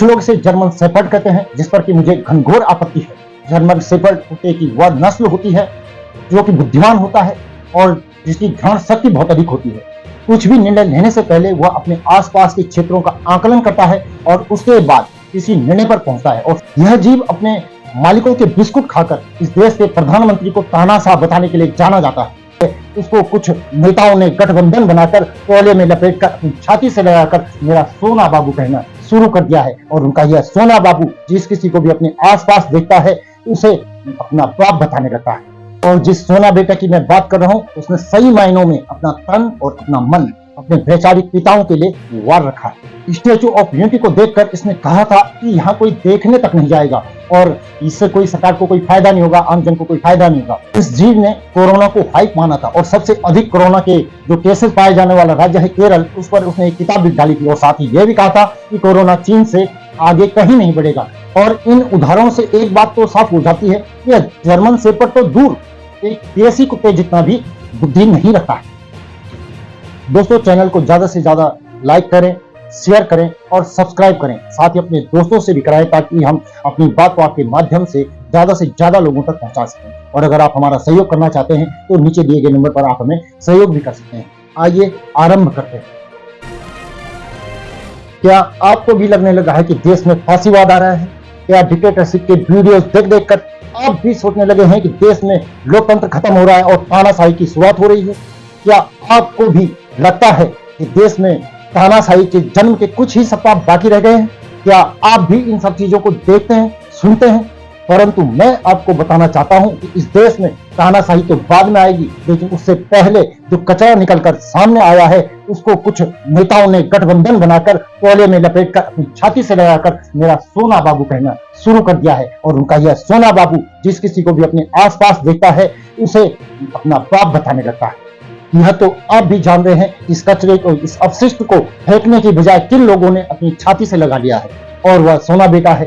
कुछ लोग इसे जर्मन शेफर्ड कहते हैं, जिस पर कि मुझे घनघोर आपत्ति है। जर्मन शेफर्ड कुत्ते की वह नस्ल होती है जो कि बुद्धिमान होता है और जिसकी घ्राण शक्ति बहुत अधिक होती है। कुछ भी निर्णय लेने से पहले वह अपने आसपास के क्षेत्रों का आकलन करता है और उसके बाद किसी निर्णय पर पहुंचता है। और यह जीव अपने मालिकों के बिस्कुट खाकर इस देश के प्रधानमंत्री को तानाशाह बताने के लिए जाना जाता है। उसको कुछ नेताओं ने गठबंधन बनाकर कोयले में लपेटकर अपनी छाती से लगाकर मेरा सोना बाबू कहना शुरू कर दिया है। और उनका यह सोना बाबू जिस किसी को भी अपने आसपास देखता है उसे अपना बाप बताने लगता है। और जिस सोना बेटा की मैं बात कर रहा हूँ उसने सही मायनों में अपना तन और अपना मन अपने वैचारिक पिताओं के लिए वार रखा है। स्टैचू ऑफ यूनिटी को देखकर इसने कहा था कि यहाँ कोई देखने तक नहीं जाएगा और इससे कोई सरकार को कोई फायदा नहीं होगा, आम जन को कोई फायदा नहीं होगा। इस जीव ने कोरोना को हाइप माना था और सबसे अधिक कोरोना के जो केसेस पाए जाने वाला राज्य है केरल, उस पर उसने एक किताब भी डाली थी और साथ ही यह भी कहा था कि कोरोना चीन से आगे कहीं नहीं बढ़ेगा। और इन उदाहरणों से एक बात तो साफ हो जाती है कि जर्मन शेफर्ड तो दूर एक देसी कुत्ते जितना भी बुद्धि नहीं रखता है। दोस्तों, चैनल को ज्यादा से ज्यादा लाइक करें, शेयर करें और सब्सक्राइब करें। साथ ही अपने दोस्तों से भी कराएं ताकि हम अपनी बात को आपके माध्यम से ज्यादा लोगों तक पहुंचा सकें। और अगर आप हमारा सहयोग करना चाहते हैं तो नीचे दिए गए नंबर पर आप हमें सहयोग भी कर सकते हैं। आइए आरंभ करते हैं। क्या आपको भी लगने लगा है कि देश में फांसीवाद आ रहा है? क्या डिक्टेटरशिप के वीडियोस देख देख कर आप भी सोचने लगे हैं कि देश में लोकतंत्र खत्म हो रहा है और तानाशाही की शुरुआत हो रही है? क्या आपको भी लगता है कि देश में तानाशाही के जन्म के कुछ ही सप्ताह बाकी रह गए हैं? क्या आप भी इन सब चीजों को देखते हैं, सुनते हैं? परंतु मैं आपको बताना चाहता हूं कि इस देश में तानाशाही तो बाद में आएगी, लेकिन उससे पहले जो कचरा निकलकर सामने आया है उसको कुछ नेताओं ने गठबंधन बनाकर कोयले में लपेटकर अपनी छाती से लगाकर मेरा सोना बाबू कहना शुरू कर दिया है। और उनका यह सोना बाबू जिस किसी को भी अपने आसपास देखता है उसे अपना बाप बताने लगता है। यह तो आप भी जान रहे हैं, इस कचरे को, इस अपशिष्ट को फेंकने की बजाय किन लोगों ने अपनी छाती से लगा लिया है। और वह सोना बेटा है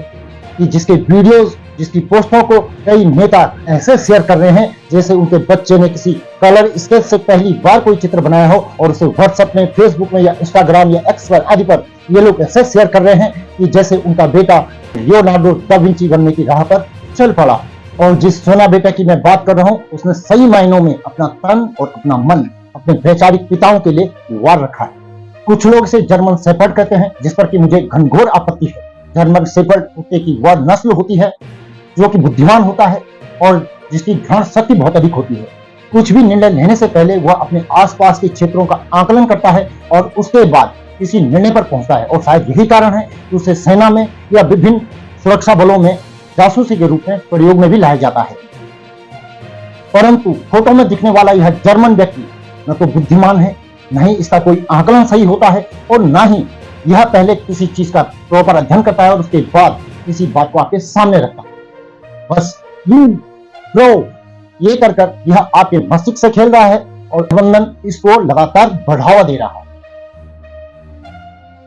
कि जिसके वीडियोस, जिसकी पोस्टों को कई नेता ऐसे शेयर कर रहे हैं जैसे उनके बच्चे ने किसी कलर स्केच से पहली बार कोई चित्र बनाया हो और उसे व्हाट्सएप में, फेसबुक में या इंस्टाग्राम या एक्स पर आदि पर ये लोग ऐसे शेयर कर रहे हैं कि जैसे उनका बेटा लियोनार्डो दा विंची बनने की राह पर चल पड़ा। और जिस सोना बेटा की मैं बात कर रहा हूँ उसने सही मायनों में अपना तन और अपना मन अपने वैचारिक पिताओं के लिए वार रखा है। कुछ लोग इसे जर्मन शेफर्ड कहते हैं, जिस पर कि मुझे घनघोर आपत्ति है। जर्मन शेफर्ड कुत्ते की वह नस्ल होती है जो कि बुद्धिमान होता है और जिसकी घ्राण शक्ति बहुत अधिक होती है। कुछ भी निर्णय लेने से पहले वह अपने आसपास के क्षेत्रों का आकलन करता है और उसके बाद किसी निर्णय पर पहुंचता है। और शायद यही कारण है कि उसे सेना में या विभिन्न सुरक्षा बलों में जासूसी के रूप में प्रयोग में भी लाया जाता है। परंतु फोटो में दिखने वाला यह जर्मन व्यक्ति न तो बुद्धिमान है, न ही इसका कोई आकलन सही होता है और न ही यह पहले किसी चीज का प्रॉपर अध्ययन करता है और उसके बाद किसी बात को आपके सामने रखता है। बस ब्रो ये कर यह आपके मस्तिष्क से खेल रहा है और प्रबंधन इसको लगातार बढ़ावा दे रहा है।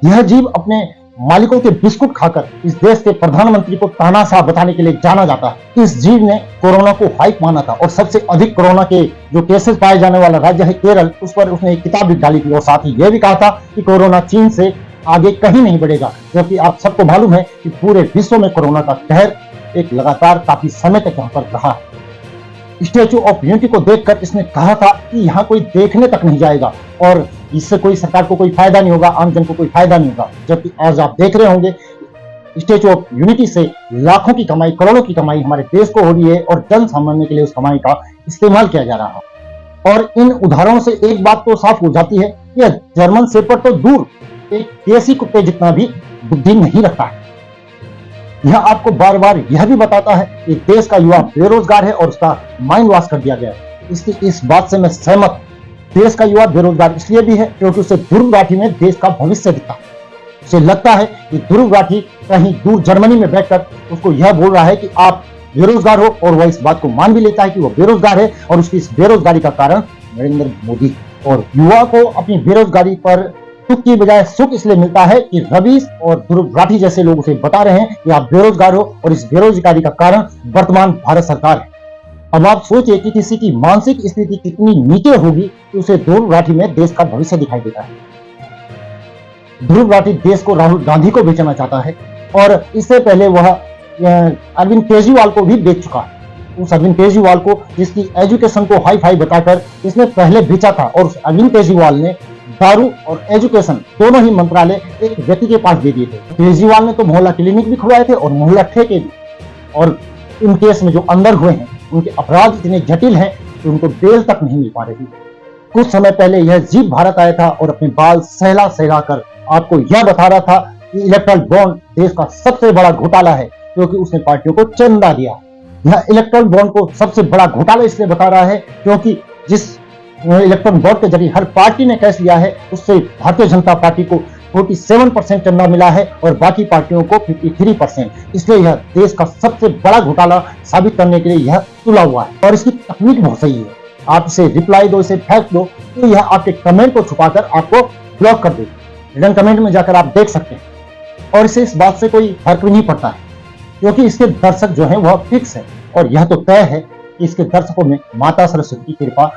यह जीव अपने मालिकों के बिस्कुट खाकर इस देश के प्रधानमंत्री को तानाशाह बताने के लिए जाना जाता है। इस जीव ने कोरोना को हाइप माना था और सबसे अधिक कोरोना के जो केसेस पाए जाने वाला राज्य है केरल, उस पर उसने एक किताब भी डाली थी और साथ ही यह भी कहा था कि कोरोना चीन से आगे कहीं नहीं बढ़ेगा। क्योंकि आप सबको मालूम है कि पूरे विश्व में कोरोना का कहर एक लगातार काफी समय तक यहाँ पर रहा है। स्टैचू ऑफ यूनिटी को देखकर इसने कहा था कि यहाँ कोई देखने तक नहीं जाएगा और इससे कोई सरकार को कोई फायदा नहीं होगा, आम जन को कोई फायदा नहीं होगा। जबकि आज आप देख रहे होंगे स्टैचू ऑफ यूनिटी से लाखों की कमाई, करोड़ों की कमाई हमारे देश को हो रही है और जन सामान्य के लिए उस कमाई का इस्तेमाल किया जा रहा है। और इन उदाहरणों से एक बात तो साफ हो जाती है कि जर्मन शेफर्ड तो दूर एक देसी कुत्ते जितना भी बुद्धि नहीं रखता है। यह आपको बार बार यह भी बताता है कि देश का युवा बेरोजगार है और उसका माइंड वॉश कर दिया गया है। इस बात से मैं सहमत। देश का युवा बेरोजगार इसलिए भी है क्योंकि उसे ध्रुव राठी में देश का भविष्य दिखता है। उसे लगता है कि ध्रुव राठी कहीं दूर जर्मनी में बैठकर उसको यह बोल रहा है कि आप बेरोजगार हो और वह इस बात को मान भी लेता है कि वह बेरोजगार है और उसकी इस बेरोजगारी का कारण नरेंद्र मोदी। और युवा को अपनी बेरोजगारी पर सुख की बजाय सुख इसलिए मिलता है कि रवीश और ध्रुव राठी जैसे लोग उसे बता रहे हैं कि आप बेरोजगार हो और इस बेरोजगारी का कारण वर्तमान भारत सरकार है। अब आप सोचिए कि किसी की मानसिक स्थिति कितनी नीचे होगी कि उसे ध्रुव राठी में देश का भविष्य दिखाई देता है। ध्रुव राठी देश को राहुल गांधी को बेचना चाहता है और इससे पहले वह अरविंद केजरीवाल को भी बेच चुका है। उस अरविंद केजरीवाल को, जिसकी एजुकेशन को हाई फाई बताकर इसने पहले बेचा था, और उस अरविंद केजरीवाल ने दारू और एजुकेशन दोनों ही मंत्रालय एक व्यक्ति के पास दे दिए थे। केजरीवाल ने तो मोहल्ला क्लिनिक भी खुलवाए थे और मोहल्ला ठेके भी, और इन केस में जो अंदर हुए हैं उनके अपराध इतने जटिल हैं कि उनको बेल तक नहीं मिल पा रही। कुछ समय पहले यह जीत भारत आया था और अपने बाल सहला सहला कर आपको यह बता रहा था कि इलेक्ट्रल बॉन्ड देश का सबसे बड़ा घोटाला है, क्योंकि उसने पार्टियों को चंदा दिया। यह इलेक्ट्रल बॉन्ड को सबसे बड़ा घोटाला इसलिए बता रहा है क्योंकि जिस इलेक्ट्रल बॉन्ड के जरिए हर पार्टी ने कैश लिया है, उससे भारतीय जनता पार्टी को 47% चंदा मिला है और बाकी पार्टियों को 53%। इसलिए यह देश का सबसे बड़ा घोटाला साबित करने के लिए यह तुला हुआ है। और इसकी तकनीक बहुत सही है। आप इसे रिप्लाई दो, इसे फेंक दो, तो यह आपके कमेंट को छुपाकर आपको ब्लॉक कर देगा। रिटर्न कमेंट में जाकर आप देख सकते हैं। और इसे इस बात से कोई फर्क भी नहीं पड़ता है, क्योंकि इसके दर्शक जो है वह फिक्स है, और यह तो तय है कि इसके दर्शकों में माता सरस्वती की कृपा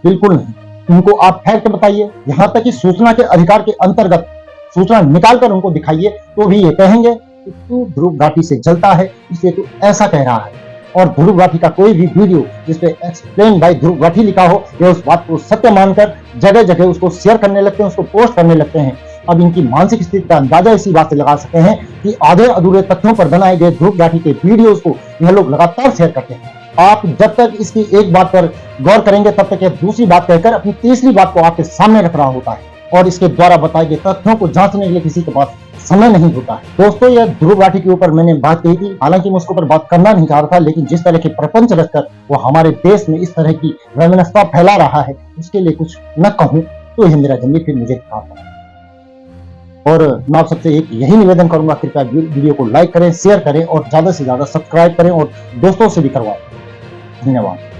बिल्कुल नहीं। उनको आप फैक्ट बताइए, यहाँ तक कि सूचना के अधिकार के अंतर्गत सूचना निकालकर उनको दिखाइए, तो भी ये कहेंगे कि तू ध्रुव घाटी से जलता है, इसलिए तू ऐसा कह रहा है। और ध्रुव घाटी का कोई भी वीडियो जिसपे एक्सप्लेन बाय ध्रुव घाटी लिखा हो, ये उस बात को सत्य मानकर जगह जगह उसको शेयर करने लगते हैं, उसको पोस्ट करने लगते हैं। अब इनकी मानसिक स्थिति का अंदाजा इसी बात से लगा सकते हैं कि आधे अधूरे तथ्यों पर बनाए गए ध्रुव घाटी के वीडियोस को यह लोग लगातार शेयर करते हैं। आप जब तक इसकी एक बात पर गौर करेंगे, तब तक यह दूसरी बात कहकर अपनी तीसरी बात को आपके सामने रख रहा होता है, और इसके द्वारा बताए गए तथ्यों को जांचने के लिए किसी के पास समय नहीं होता है। दोस्तों, यह ध्रुव घाटी के ऊपर मैंने बात कही थी, हालांकि मैं उसके ऊपर बात करना नहीं चाह रहा था, लेकिन जिस तरह के प्रपंच रचकर वो हमारे देश में इस तरह की वैमनस्यता फैला रहा है, उसके लिए कुछ न कहूं तो यह मेरा जमीर फिर मुझे खाता है। और मैं आप सबसे एक यही निवेदन करूंगा, कृपया वीडियो को लाइक करें, शेयर करें और ज्यादा से ज्यादा सब्सक्राइब करें और दोस्तों से भी करवाएं। धन्यवाद।